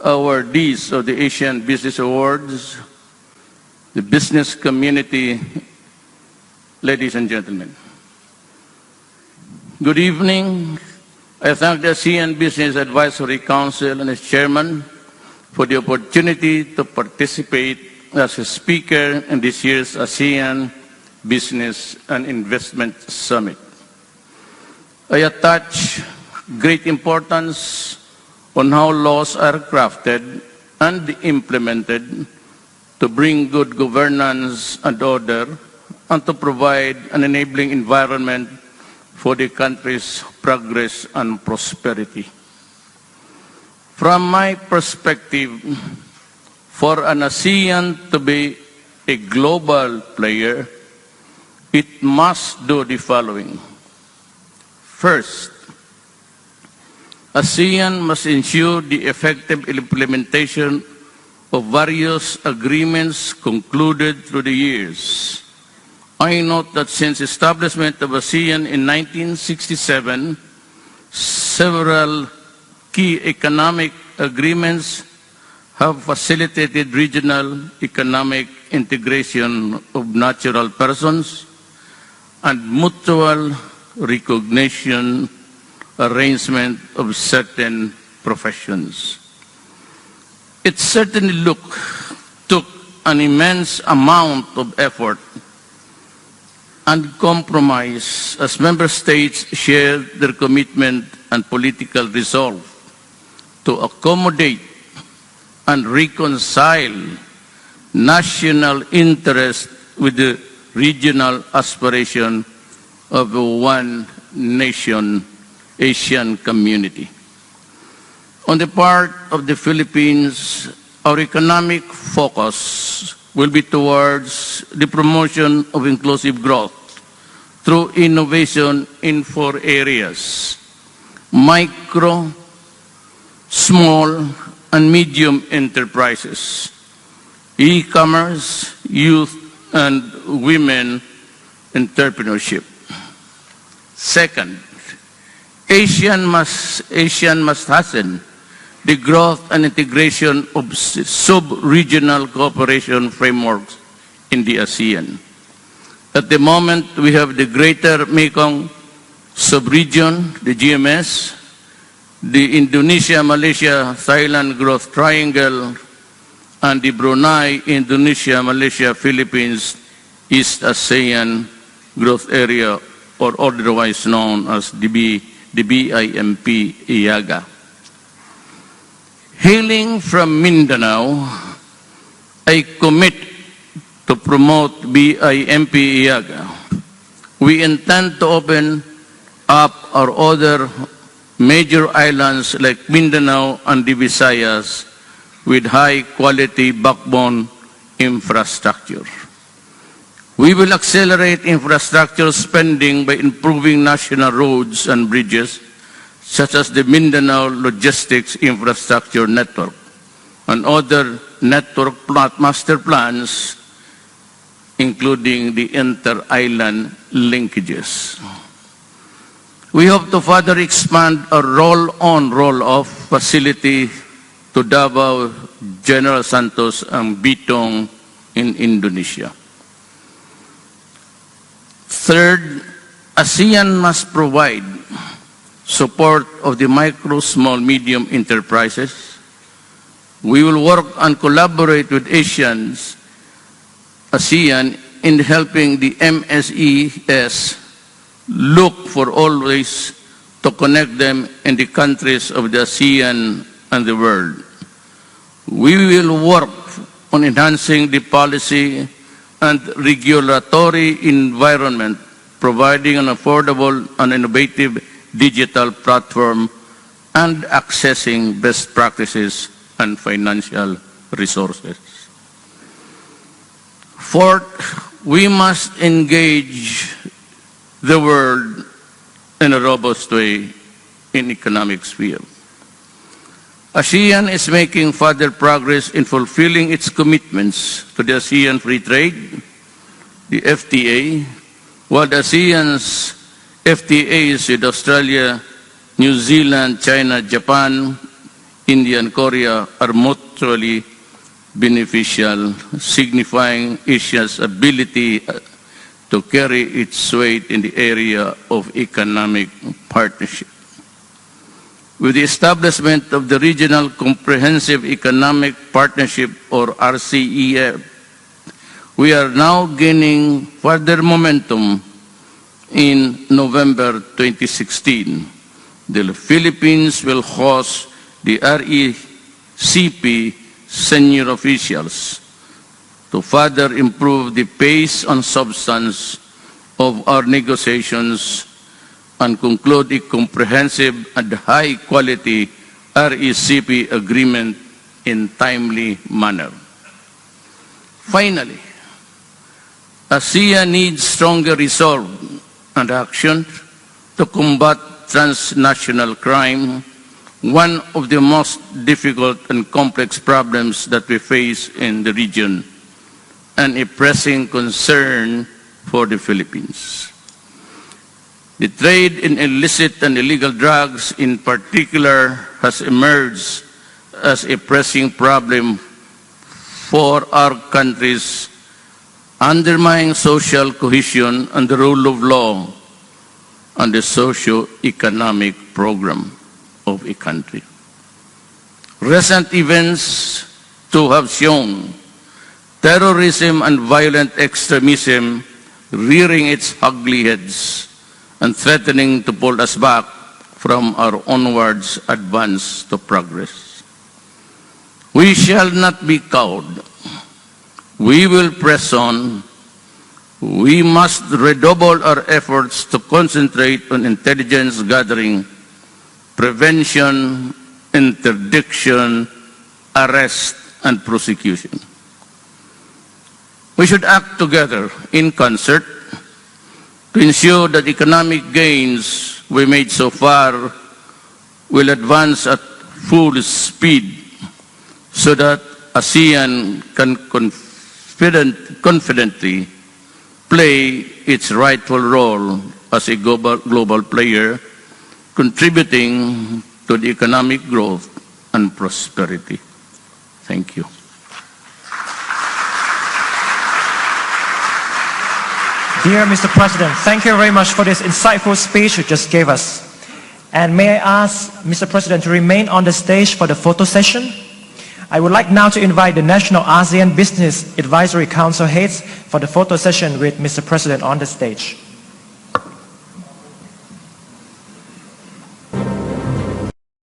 awardees of the Asian Business Awards, the business community, ladies and gentlemen. Good evening. I thank the ASEAN Business Advisory Council and its chairman for the opportunity to participate as a speaker in this year's ASEAN Business and Investment Summit. I attach great importance on how laws are crafted and implemented to bring good governance and order and to provide an enabling environment for the country's progress and prosperity. From my perspective, for an ASEAN to be a global player, it must do the following. First, ASEAN must ensure the effective implementation of various agreements concluded through the years. I note that since establishment of ASEAN in 1967, several key economic agreements have facilitated regional economic integration of natural persons and mutual recognition arrangement of certain professions. It certainly took an immense amount of effort and compromise as member states shared their commitment and political resolve to accommodate and reconcile national interest with the regional aspiration of a one-nation Asian community. On the part of the Philippines, our economic focus will be towards the promotion of inclusive growth through innovation in 4 areas: micro, small, and medium enterprises, e-commerce, youth and women entrepreneurship. Second, ASEAN must hasten the growth and integration of sub-regional cooperation frameworks in the ASEAN. At the moment, we have the Greater Mekong Sub-Region, the GMS, the Indonesia, Malaysia, Thailand Growth Triangle, and the Brunei, Indonesia, Malaysia, Philippines East ASEAN Growth Area, or otherwise known as the BIMP-IAGA. Hailing from Mindanao, I commit to promote BIMP-IAGA. We intend to open up our other major islands like Mindanao and the Visayas with high-quality backbone infrastructure. We will accelerate infrastructure spending by improving national roads and bridges, such as the Mindanao Logistics Infrastructure Network and other network master plans, including the inter-island linkages. We hope to further expand our roll-on, roll-off facility to Davao, General Santos, and Bitong in Indonesia. Third, ASEAN must provide support of the micro, small, medium enterprises. We will work and collaborate with ASEAN in helping the MSES look for always to connect them in the countries of the ASEAN and the world. We will work on enhancing the policy and regulatory environment, providing an affordable and innovative digital platform and accessing best practices and financial resources. Fourth, we must engage the world in a robust way in economic sphere. ASEAN is making further progress in fulfilling its commitments to the ASEAN Free Trade, the FTA, while the ASEAN's FTAs with Australia, New Zealand, China, Japan, India and Korea are mutually beneficial, signifying Asia's ability to carry its weight in the area of economic partnership. With the establishment of the Regional Comprehensive Economic Partnership, or RCEP, we are now gaining further momentum. In November 2016, the Philippines will host the RCEP senior officials to further improve the pace and substance of our negotiations and conclude a comprehensive and high-quality RCEP agreement in timely manner. Finally, ASEAN needs stronger resolve and action to combat transnational crime, one of the most difficult and complex problems that we face in the region, and a pressing concern for the Philippines. The trade in illicit and illegal drugs in particular has emerged as a pressing problem for our countries, undermining social cohesion and the rule of law and the socio-economic program of a country. Recent events too have shown terrorism and violent extremism rearing its ugly heads and threatening to pull us back from our onwards advance to progress. We shall not be cowed. We will press on. We must redouble our efforts to concentrate on intelligence gathering, prevention, interdiction, arrest, and prosecution. We should act together in concert to ensure that economic gains we made so far will advance at full speed so that ASEAN can confidently play its rightful role as a global player, contributing to the economic growth and prosperity. Thank you. Dear Mr. President, thank you very much for this insightful speech you just gave us. And may I ask Mr. President to remain on the stage for the photo session? I would like now to invite the National ASEAN Business Advisory Council heads for the photo session with Mr. President on the stage.